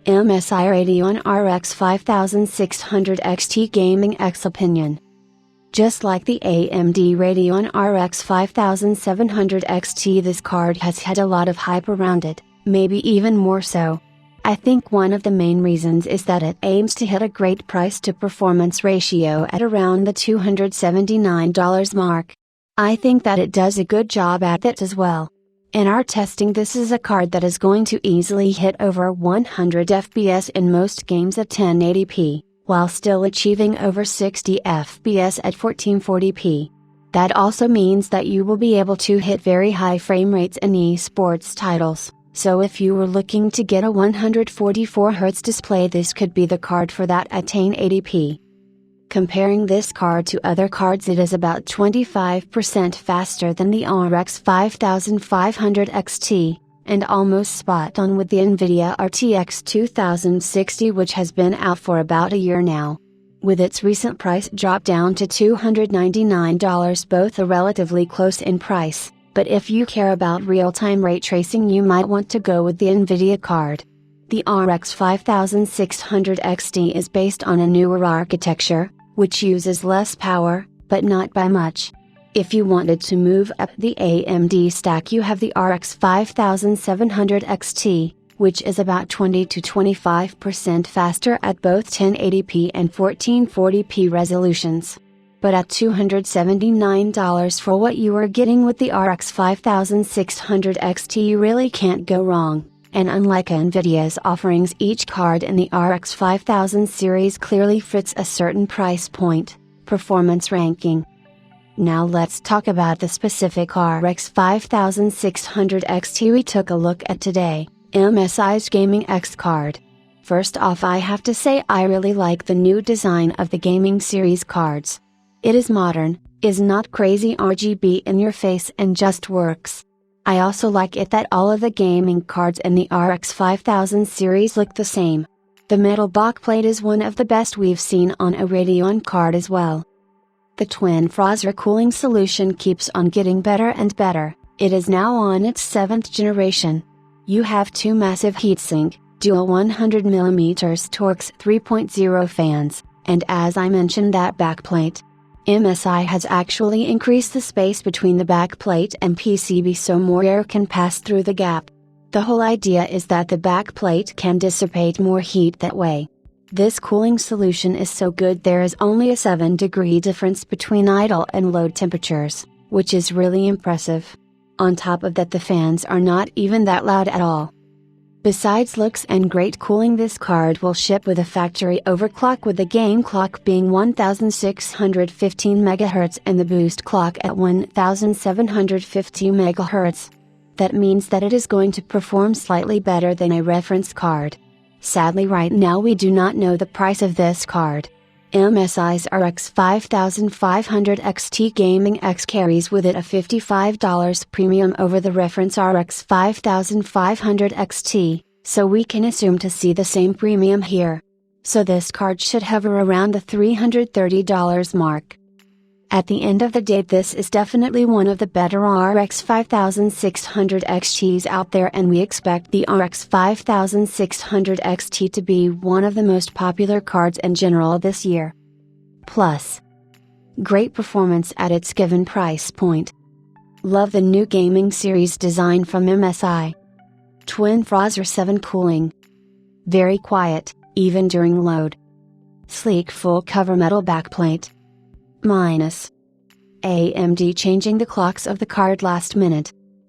MSI Radeon RX 5600 XT Gaming X Opinion. Just like the AMD Radeon RX 5700 XT, this card has had a lot of hype around it, maybe even more so. I think one of the main reasons is that it aims to hit a great price to performance ratio at around the $279 mark. I think that it does a good job at that as well. In our testing, this is a card that is going to easily hit over 100 FPS in most games at 1080p, while still achieving over 60 FPS at 1440p. That also means that you will be able to hit very high frame rates in esports titles, so if you were looking to get a 144Hz display, this could be the card for that at 1080p. Comparing this card to other cards, it is about 25% faster than the RX 5500 XT, and almost spot on with the NVIDIA RTX 2060, which has been out for about a year now. With its recent price drop down to $299, both are relatively close in price, but if you care about real-time ray tracing, you might want to go with the NVIDIA card. The RX 5600 XT is based on a newer architecture, which uses less power, but not by much. If you wanted to move up the AMD stack, you have the RX 5700 XT, which is about 20 to 25% faster at both 1080p and 1440p resolutions. But at $279 for what you are getting with the RX 5600 XT, you really can't go wrong. And unlike NVIDIA's offerings, each card in the RX 5000 series clearly fits a certain price point, performance ranking. Now let's talk about the specific RX 5600 XT we took a look at today, MSI's Gaming X card. First off, I have to say I really like the new design of the gaming series cards. It is modern, is not crazy RGB in your face, and just works. I also like it that all of the gaming cards in the RX 5000 series look the same. The metal backplate is one of the best we've seen on a Radeon card as well. The twin Frozr cooling solution keeps on getting better and better. It is now on its 7th generation. You have two massive heatsink, dual 100mm Torx 3.0 fans, and as I mentioned, that backplate. MSI has actually increased the space between the backplate and PCB so more air can pass through the gap. The whole idea is that the backplate can dissipate more heat that way. This cooling solution is so good there is only a 7-degree difference between idle and load temperatures, which is really impressive. On top of that, the fans are not even that loud at all. Besides looks and great cooling, this card will ship with a factory overclock, with the game clock being 1615 MHz and the boost clock at 1750 MHz. That means that it is going to perform slightly better than a reference card. Sadly, right now we do not know the price of this card. MSI's RX 5500 XT Gaming X carries with it a $55 premium over the reference RX 5500 XT, so we can assume to see the same premium here. So this card should hover around the $330 mark. At the end of the day, this is definitely one of the better RX 5600 XTs out there, and we expect the RX 5600 XT to be one of the most popular cards in general this year. Plus, great performance at its given price point. Love the new gaming series design from MSI. Twin Frozr 7 cooling. Very quiet, even during load. Sleek full cover metal backplate. Minus. AMD changing the clocks of the card last minute.